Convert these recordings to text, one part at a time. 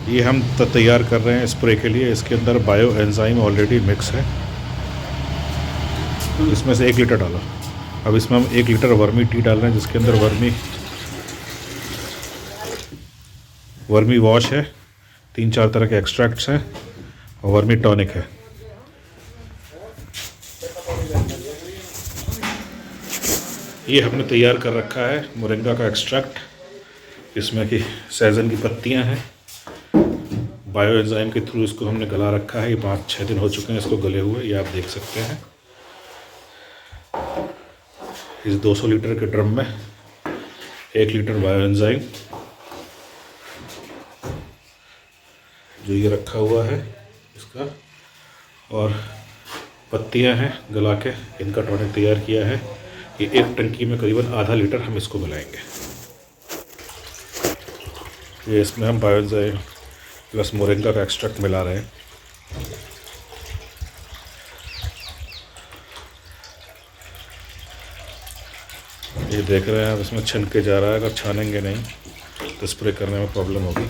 ये हम तैयार कर रहे हैं स्प्रे के लिए। इसके अंदर बायो एंजाइम ऑलरेडी मिक्स है। इसमें से 1 लीटर डाला। अब इसमें हम 1 लीटर वर्मी टी डाल रहे हैं, जिसके अंदर वर्मी वॉश है, 3-4 तरह के एक्सट्रैक्ट्स हैं और वर्मी टॉनिक है। ये हमने तैयार कर रखा है मोरिंगा का एक्सट्रैक्ट। इसमें कि सहजन की पत्तियां हैं, बायो एंजाइम के थ्रू इसको हमने गला रखा है। ये 5-6 दिन हो चुके हैं इसको गले हुए, ये आप देख सकते हैं। इस 200 लीटर के ड्रम में 1 लीटर बायो एंजाइम जो ये रखा हुआ है इसका, और पत्तियां हैं गला के, इनका टॉनिक तैयार किया है। ये 1 टंकी में करीबन आधा लीटर हम इसको मिलाएंगे। ये इसमें हम बायो एंजाइम प्लस मोरिंगा का एक्सट्रैक्ट मिला रहे हैं। ये देख रहे हैं आप, इसमें छन के जा रहा है। अगर छानेंगे नहीं तो स्प्रे करने में प्रॉब्लम होगी।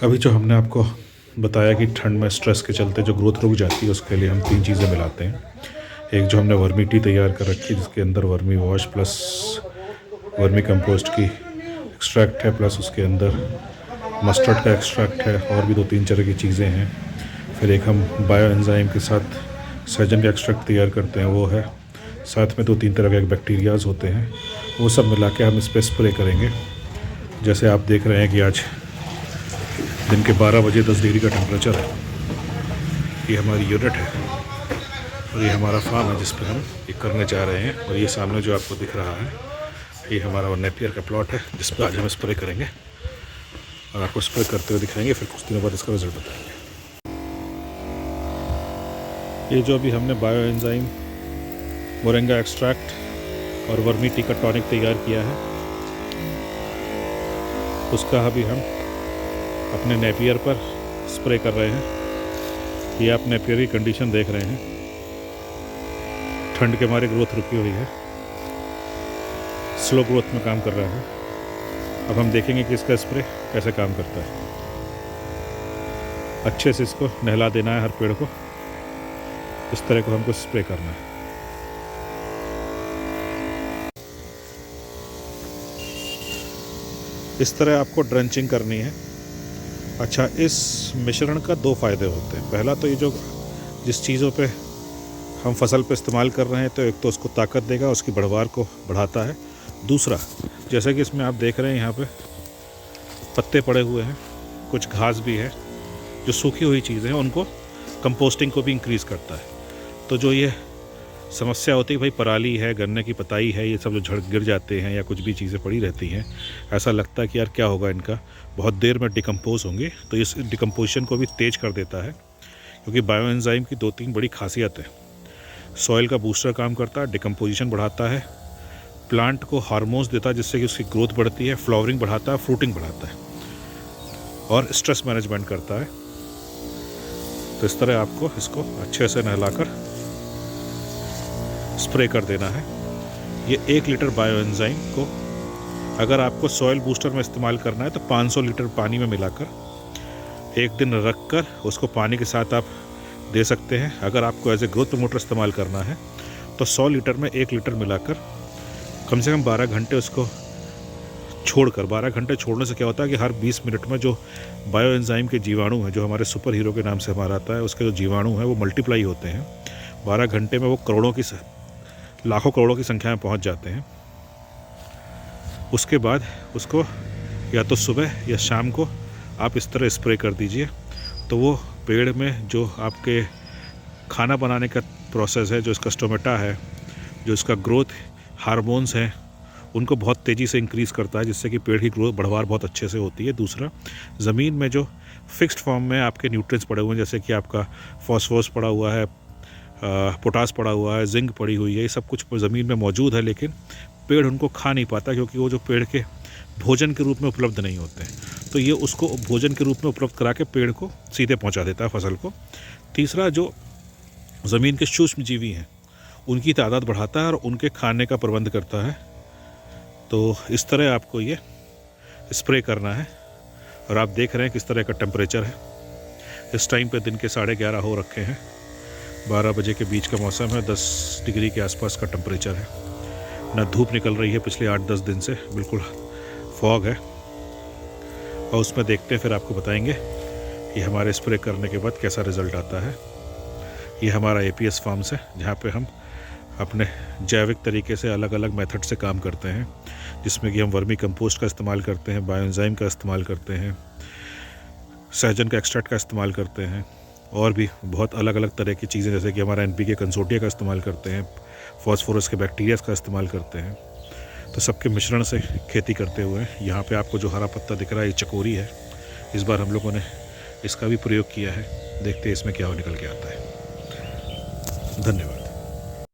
अभी जो हमने आपको बताया कि ठंड में स्ट्रेस के चलते जो ग्रोथ रुक जाती है, उसके लिए हम 3 चीज़ें मिलाते हैं। एक जो हमने वर्मी टी तैयार कर रखी है, जिसके अंदर vermi wash plus vermi compost की एक्सट्रैक्ट है, प्लस उसके अंदर मस्टर्ड का एक्सट्रैक्ट है, और भी 2-3 तरह की चीज़ें हैं। फिर एक हम बायो एंजाइम के साथ सहजन का एक्सट्रैक्ट तैयार करते हैं, वो है। साथ में 2-3 तरह के बैक्टीरियाज होते हैं, वो सब मिला के हम इस पर स्प्रे करेंगे। जैसे आप देख रहे हैं कि आज दिन के 12 बजे 10 डिग्री का टेम्परेचर है। ये हमारी यूनिट है और ये हमारा फार्म है जिस पर हम ये करने जा रहे हैं। और ये सामने जो आपको दिख रहा है, ये हमारा नेपियर का प्लॉट है, जिस पर आज हम स्प्रे करेंगे और आपको स्प्रे करते हुए दिखाएंगे। फिर कुछ दिनों बाद इसका रिजल्ट बताएंगे। ये जो अभी हमने बायो एंजाइम, मोरिंगा एक्सट्रैक्ट और वर्मी टी का टॉनिक तैयार किया है, उसका अभी हम अपने नेपियर पर स्प्रे कर रहे हैं। ये आप नेपियर की कंडीशन देख रहे हैं, ठंड के मारे ग्रोथ रुकी हुई है, स्लो ग्रोथ में काम कर रहा है। अब हम देखेंगे कि इसका स्प्रे कैसे काम करता है। अच्छे से इसको नहला देना है हर पेड़ को, इस तरह को हमको स्प्रे करना है। इस तरह आपको ड्रेंचिंग करनी है। अच्छा, इस मिश्रण का 2 फ़ायदे होते हैं। पहला तो ये जो जिस चीज़ों पे हम फसल पे इस्तेमाल कर रहे हैं, तो एक तो उसको ताकत देगा, उसकी बढ़वार को बढ़ाता है। दूसरा, जैसे कि इसमें आप देख रहे हैं, यहाँ पे पत्ते पड़े हुए हैं, कुछ घास भी है, जो सूखी हुई चीज़ें हैं उनको कंपोस्टिंग को भी इंक्रीज़ करता है। तो जो ये समस्या होती है भाई, पराली है, गन्ने की पताई है, ये सब जो झड़ गिर जाते हैं या कुछ भी चीज़ें पड़ी रहती हैं, ऐसा लगता है कि यार क्या होगा इनका, बहुत देर में डिकम्पोज होंगे। तो इस डिकम्पोजिशन को भी तेज़ कर देता है, क्योंकि बायो एंजाइम की 2-3 बड़ी खासियत है। सॉइल का बूस्टर काम करता है, डिकम्पोजिशन बढ़ाता है, प्लांट को हार्मोन्स देता है जिससे कि उसकी ग्रोथ बढ़ती है, फ्लावरिंग बढ़ाता है, फ्रूटिंग बढ़ाता है, और स्ट्रेस मैनेजमेंट करता है। तो इस तरह आपको इसको अच्छे से नहलाकर स्प्रे कर देना है। ये 1 लीटर बायो एंजाइम को अगर आपको सॉइल बूस्टर में इस्तेमाल करना है तो 500 लीटर पानी में मिलाकर 1 दिन रख कर उसको पानी के साथ आप दे सकते हैं। अगर आपको एज ए ग्रोथ प्रमोटर इस्तेमाल करना है तो 100 लीटर में 1 लीटर मिलाकर कम से कम 12 घंटे उसको छोड़कर, 12 घंटे छोड़ने से क्या होता है कि हर 20 मिनट में जो बायो एंजाइम के जीवाणु हैं, जो हमारे सुपर हीरो के नाम से हमारा आता है, उसके जो जीवाणु हैं वो मल्टीप्लाई होते हैं। 12 घंटे में वो लाखों करोड़ों की संख्या में पहुंच जाते हैं। उसके बाद उसको या तो सुबह या शाम को आप इस तरह स्प्रे कर दीजिए, तो वो पेड़ में जो आपके खाना बनाने का प्रोसेस है, जो इसका स्टोमेटा है, जो इसका ग्रोथ हार्मोन्स हैं, उनको बहुत तेज़ी से इंक्रीज़ करता है, जिससे कि पेड़ की ग्रोथ बढ़वार बहुत अच्छे से होती है। दूसरा, ज़मीन में जो फिक्स्ड फॉर्म में आपके न्यूट्रिएंट्स पड़े हुए हैं, जैसे कि आपका फॉस्फोरस पड़ा हुआ है, पोटास पड़ा हुआ है, जिंक पड़ी हुई है, ये सब कुछ ज़मीन में मौजूद है, लेकिन पेड़ उनको खा नहीं पाता, क्योंकि वो जो पेड़ के भोजन के रूप में उपलब्ध नहीं होते हैं। तो ये उसको भोजन के रूप में उपलब्ध करा के पेड़ को सीधे पहुंचा देता है, फसल को। तीसरा, जो ज़मीन के सूक्ष्म जीवी हैं उनकी तादाद बढ़ाता है और उनके खाने का प्रबंध करता है। तो इस तरह आपको ये स्प्रे करना है। और आप देख रहे हैं किस तरह का टेम्परेचर है। इस टाइम पे दिन के 11:30 हो रखे हैं, 12 बजे के बीच का मौसम है, 10 डिग्री के आसपास का टेम्परेचर है। ना धूप निकल रही है पिछले 8-10 दिन से, बिल्कुल फॉग है। और उसमें देखते हैं, फिर आपको बताएंगे कि हमारे स्प्रे करने के बाद कैसा रिज़ल्ट आता है। ये हमारा APS फार्म्स है, जहाँ पे हम अपने जैविक तरीके से अलग अलग मेथड से काम करते हैं, जिसमें कि हम वर्मी कंपोस्ट का इस्तेमाल करते हैं, बायोएंजाइम का इस्तेमाल करते हैं, सहजन का एक्सट्रैक्ट का इस्तेमाल करते हैं, और भी बहुत अलग अलग तरह की चीज़ें, जैसे कि हमारा NPK कंसोर्टिया का इस्तेमाल करते हैं, फॉस्फोरस के बैक्टीरियाज का इस्तेमाल करते हैं। तो सबके मिश्रण से खेती करते हुए यहाँ पे आपको जो हरा पत्ता दिख रहा है, ये चकोरी है। इस बार हम लोगों ने इसका भी प्रयोग किया है। देखते हैं इसमें क्या निकल के आता है। धन्यवाद।